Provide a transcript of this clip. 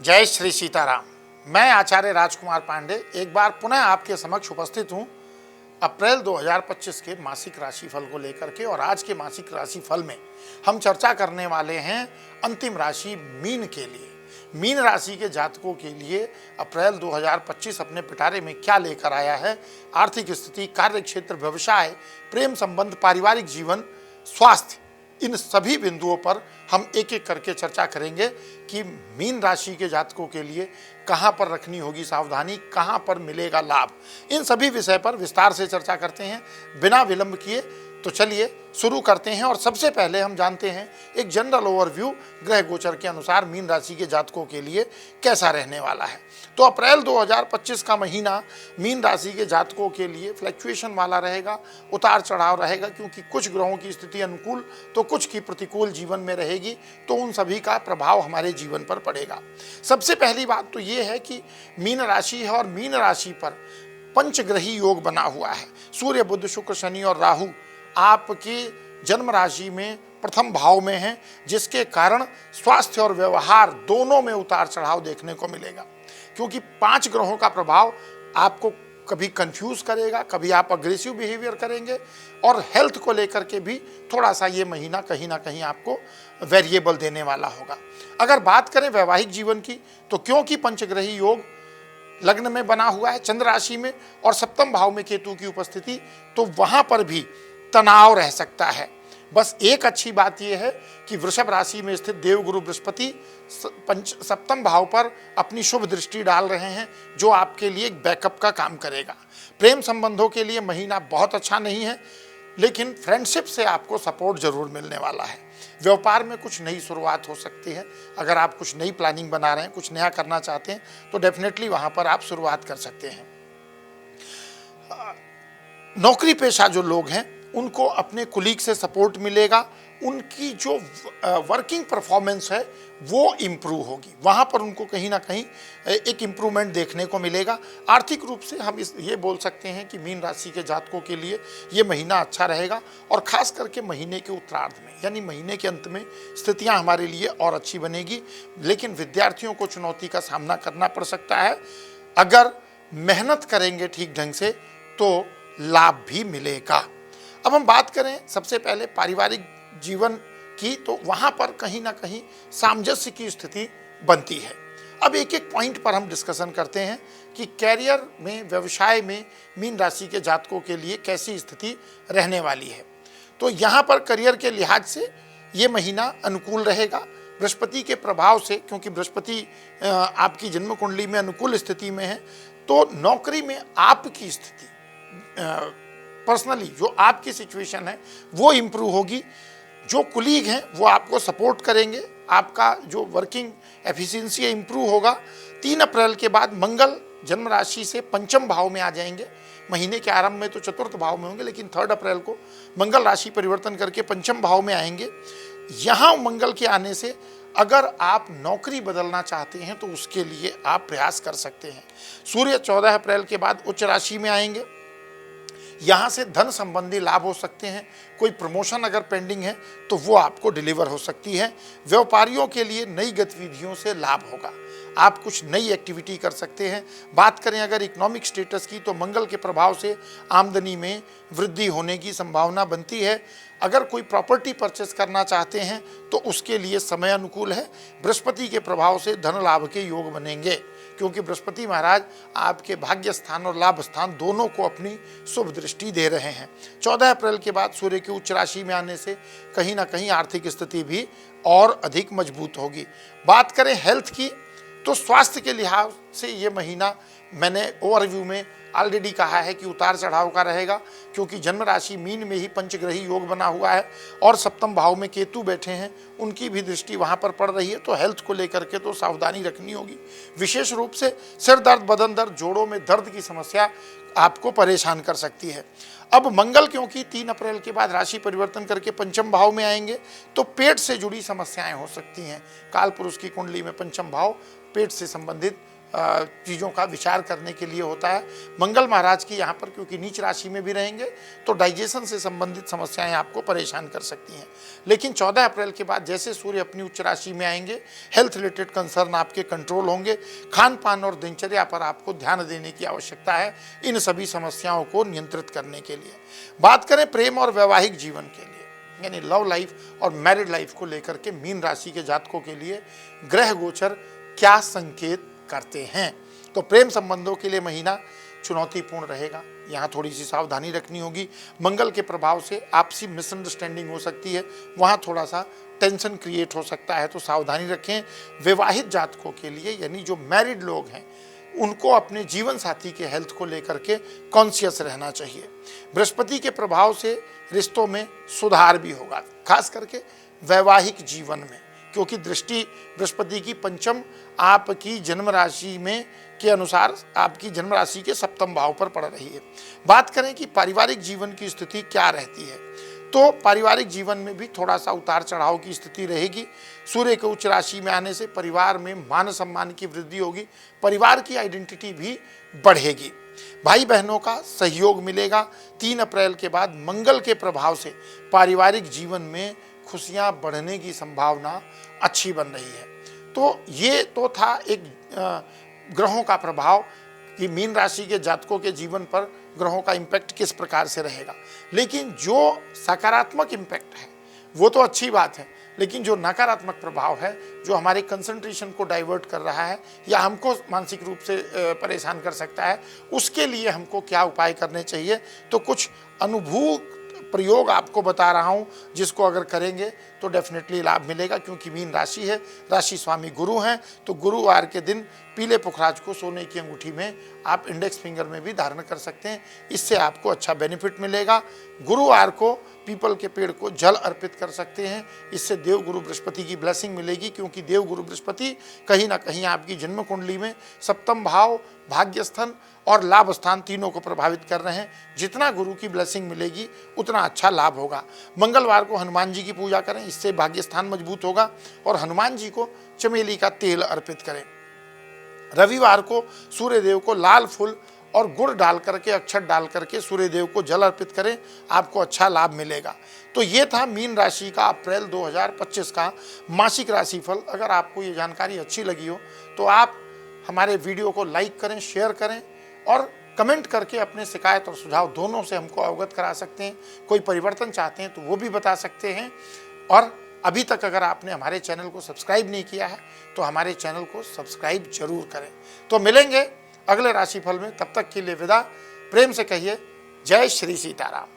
जय श्री सीताराम। मैं आचार्य राजकुमार पांडे एक बार पुनः आपके समक्ष उपस्थित हूं अप्रैल 2025 के मासिक राशिफल को लेकर के। और आज के मासिक राशिफल में हम चर्चा करने वाले हैं अंतिम राशि मीन के लिए। मीन राशि के जातकों के लिए अप्रैल 2025 अपने पिटारे में क्या लेकर आया है। आर्थिक स्थिति, कार्य क्षेत्र, व्यवसाय, प्रेम संबंध, पारिवारिक जीवन, स्वास्थ्य, इन सभी बिंदुओं पर हम एक एक करके चर्चा करेंगे कि मीन राशि के जातकों के लिए कहां पर रखनी होगी सावधानी, कहां पर मिलेगा लाभ। इन सभी विषय पर विस्तार से चर्चा करते हैं बिना विलंब किए। तो चलिए शुरू करते हैं। और सबसे पहले हम जानते हैं एक जनरल ओवरव्यू ग्रह गोचर के अनुसार मीन राशि के जातकों के लिए कैसा रहने वाला है। तो अप्रैल 2025 का महीना मीन राशि के जातकों के लिए फ्लक्चुएशन वाला रहेगा, उतार चढ़ाव रहेगा, क्योंकि कुछ ग्रहों की स्थिति अनुकूल तो कुछ की प्रतिकूल जीवन में रहेगी, तो उन सभी का प्रभाव हमारे जीवन पर पड़ेगा। सबसे पहली बात तो ये है कि मीन राशि है और मीन राशि पर पंचग्रही योग बना हुआ है। सूर्य, बुध, शुक्र, शनि और राहु आपकी जन्म राशि में प्रथम भाव में है, जिसके कारण स्वास्थ्य और व्यवहार दोनों में उतार चढ़ाव देखने को मिलेगा। क्योंकि 5 ग्रहों का प्रभाव आपको कभी कंफ्यूज करेगा, कभी आप अग्रेसिव बिहेवियर करेंगे, और हेल्थ को लेकर के भी थोड़ा सा ये महीना कहीं ना कहीं आपको वेरिएबल देने वाला होगा। अगर बात करें वैवाहिक जीवन की, तो क्योंकि पंचग्रही योग लग्न में बना हुआ है, चंद्र राशि में, और सप्तम भाव में केतु की उपस्थिति, तो वहां पर भी तनाव रह सकता है। बस एक अच्छी बात यह है कि वृषभ राशि में स्थित देवगुरु बृहस्पति सप्तम भाव पर अपनी शुभ दृष्टि डाल रहे हैं, जो आपके लिए एक बैकअप का काम करेगा। प्रेम संबंधों के लिए महीना बहुत अच्छा नहीं है, लेकिन फ्रेंडशिप से आपको सपोर्ट जरूर मिलने वाला है। व्यापार में कुछ नई शुरुआत हो सकती है। अगर आप कुछ नई प्लानिंग बना रहे हैं, कुछ नया करना चाहते हैं, तो डेफिनेटली वहां पर आप शुरुआत कर सकते हैं। नौकरी पेशा जो लोग हैं उनको अपने कुलीग से सपोर्ट मिलेगा। उनकी जो वर्किंग परफॉर्मेंस है वो इम्प्रूव होगी, वहाँ पर उनको कहीं ना कहीं एक इम्प्रूवमेंट देखने को मिलेगा। आर्थिक रूप से हम ये बोल सकते हैं कि मीन राशि के जातकों के लिए ये महीना अच्छा रहेगा। और ख़ास करके महीने के उत्तरार्ध में, यानी महीने के अंत में स्थितियाँ हमारे लिए और अच्छी बनेगी। लेकिन विद्यार्थियों को चुनौती का सामना करना पड़ सकता है। अगर मेहनत करेंगे ठीक ढंग से तो लाभ भी मिलेगा। अब हम बात करें सबसे पहले पारिवारिक जीवन की, तो वहाँ पर कहीं ना कहीं सामंजस्य की स्थिति बनती है। अब एक एक पॉइंट पर हम डिस्कशन करते हैं कि कैरियर में, व्यवसाय में मीन राशि के जातकों के लिए कैसी स्थिति रहने वाली है। तो यहाँ पर करियर के लिहाज से ये महीना अनुकूल रहेगा बृहस्पति के प्रभाव से, क्योंकि बृहस्पति आपकी जन्म कुंडली में अनुकूल स्थिति में है। तो नौकरी में आपकी स्थिति, पर्सनली जो आपकी सिचुएशन है वो इम्प्रूव होगी। जो कुलीग हैं वो आपको सपोर्ट करेंगे, आपका जो वर्किंग एफिशिएंसी है इम्प्रूव होगा। 3 अप्रैल के बाद मंगल जन्म राशि से पंचम भाव में आ जाएंगे। महीने के आरंभ में तो चतुर्थ भाव में होंगे, लेकिन 3 अप्रैल को मंगल राशि परिवर्तन करके पंचम भाव में आएंगे। यहाँ मंगल के आने से अगर आप नौकरी बदलना चाहते हैं तो उसके लिए आप प्रयास कर सकते हैं। सूर्य 14 अप्रैल के बाद उच्च राशि में आएंगे। यहाँ से धन संबंधी लाभ हो सकते हैं। कोई प्रमोशन अगर पेंडिंग है तो वो आपको डिलीवर हो सकती है। व्यापारियों के लिए नई गतिविधियों से लाभ होगा, आप कुछ नई एक्टिविटी कर सकते हैं। बात करें अगर इकोनॉमिक स्टेटस की, तो मंगल के प्रभाव से आमदनी में वृद्धि होने की संभावना बनती है। अगर कोई प्रॉपर्टी परचेस करना चाहते हैं तो उसके लिए समय अनुकूल है। बृहस्पति के प्रभाव से धन लाभ के योग बनेंगे, क्योंकि बृहस्पति महाराज आपके भाग्य स्थान और लाभ स्थान दोनों को अपनी शुभ दृष्टि दे रहे हैं। 14 अप्रैल के बाद सूर्य की उच्च राशि में आने से कहीं ना कहीं आर्थिक स्थिति भी और अधिक मजबूत होगी। बात करें हेल्थ की, तो स्वास्थ्य के लिहाज से ये महीना मैंने ओवरव्यू में ऑलरेडी कहा है कि उतार चढ़ाव का रहेगा, क्योंकि जन्म राशि मीन में ही पंचग्रही योग बना हुआ है और सप्तम भाव में केतु बैठे हैं, उनकी भी दृष्टि वहां पर पड़ रही है। तो हेल्थ को लेकर के तो सावधानी रखनी होगी। विशेष रूप से सिर दर्द, बदन दर्द, जोड़ों में दर्द की समस्या आपको परेशान कर सकती है। अब मंगल क्योंकि 3 अप्रैल के बाद राशि परिवर्तन करके पंचम भाव में आएंगे, तो पेट से जुड़ी समस्याएं हो सकती हैं। काल पुरुष की कुंडली में पंचम भाव पेट से संबंधित चीज़ों का विचार करने के लिए होता है। मंगल महाराज की यहाँ पर क्योंकि नीच राशि में भी रहेंगे तो डाइजेशन से संबंधित समस्याएं आपको परेशान कर सकती हैं। लेकिन 14 अप्रैल के बाद जैसे सूर्य अपनी उच्च राशि में आएंगे, हेल्थ रिलेटेड कंसर्न आपके कंट्रोल होंगे। खान पान और दिनचर्या पर आपको ध्यान देने की आवश्यकता है इन सभी समस्याओं को नियंत्रित करने के लिए। बात करें प्रेम और वैवाहिक जीवन के लिए, यानी लव लाइफ और मैरिड लाइफ को लेकर के मीन राशि के जातकों के लिए ग्रह गोचर क्या संकेत करते हैं। तो प्रेम संबंधों के लिए महीना चुनौतीपूर्ण रहेगा, यहाँ थोड़ी सी सावधानी रखनी होगी। मंगल के प्रभाव से आपसी मिसअंडरस्टैंडिंग हो सकती है, वहाँ थोड़ा सा टेंशन क्रिएट हो सकता है, तो सावधानी रखें। विवाहित जातकों के लिए यानी जो मैरिड लोग हैं उनको अपने जीवन साथी के हेल्थ को लेकर के कॉन्शियस रहना चाहिए। बृहस्पति के प्रभाव से रिश्तों में सुधार भी होगा, खास करके वैवाहिक जीवन में, क्योंकि दृष्टि बृहस्पति की पंचम आपकी जन्म राशि में के अनुसार आपकी जन्म राशि के सप्तम भाव पर पड़ रही है। बात करें कि पारिवारिक जीवन की स्थिति क्या रहती है, तो पारिवारिक जीवन में भी थोड़ा सा उतार चढ़ाव की स्थिति रहेगी। सूर्य के उच्च राशि में आने से परिवार में मान सम्मान की वृद्धि होगी, परिवार की आइडेंटिटी भी बढ़ेगी, भाई बहनों का सहयोग मिलेगा। 3 अप्रैल के बाद मंगल के प्रभाव से पारिवारिक जीवन में खुशियां बढ़ने की संभावना अच्छी बन रही है। तो ये तो था एक ग्रहों का प्रभाव कि मीन राशि के जातकों के जीवन पर ग्रहों का इम्पैक्ट किस प्रकार से रहेगा। लेकिन जो सकारात्मक इम्पैक्ट है वो तो अच्छी बात है, लेकिन जो नकारात्मक प्रभाव है, जो हमारे कंसंट्रेशन को डाइवर्ट कर रहा है या हमको मानसिक रूप से परेशान कर सकता है, उसके लिए हमको क्या उपाय करने चाहिए, तो कुछ अनुभूत प्रयोग आपको बता रहा हूं, जिसको अगर करेंगे तो डेफिनेटली लाभ मिलेगा। क्योंकि मीन राशि है, राशि स्वामी गुरु हैं, तो गुरुवार के दिन पीले पुखराज को सोने की अंगूठी में आप इंडेक्स फिंगर में भी धारण कर सकते हैं, इससे आपको अच्छा बेनिफिट मिलेगा। गुरुवार को पीपल के पेड़ को जल अर्पित कर सकते हैं, इससे देव गुरु बृहस्पति की ब्लेसिंग मिलेगी, क्योंकि देव गुरु बृहस्पति कहीं ना कहीं आपकी जन्म कुंडली में सप्तम भाव, भाग्यस्थान और लाभ स्थान तीनों को प्रभावित कर रहे हैं। जितना गुरु की ब्लेसिंग मिलेगी उतना अच्छा लाभ होगा। मंगलवार को हनुमान जी की पूजा करें, इससे भाग्यस्थान मजबूत होगा, और हनुमान जी को चमेली का तेल अर्पित करें। रविवार को सूर्यदेव को लाल फूल और गुड़ डाल करके, अक्षत डाल करके सूर्यदेव को जल अर्पित करें, आपको अच्छा लाभ मिलेगा। तो ये था मीन राशि का अप्रैल 2025 का मासिक राशिफल। अगर आपको ये जानकारी अच्छी लगी हो तो आप हमारे वीडियो को लाइक करें, शेयर करें और कमेंट करके अपने शिकायत और सुझाव दोनों से हमको अवगत करा सकते हैं। कोई परिवर्तन चाहते हैं तो वो भी बता सकते हैं। और अभी तक अगर आपने हमारे चैनल को सब्सक्राइब नहीं किया है तो हमारे चैनल को सब्सक्राइब जरूर करें। तो मिलेंगे अगले राशिफल में, तब तक के लिए विदा। प्रेम से कहिए जय श्री सीताराम।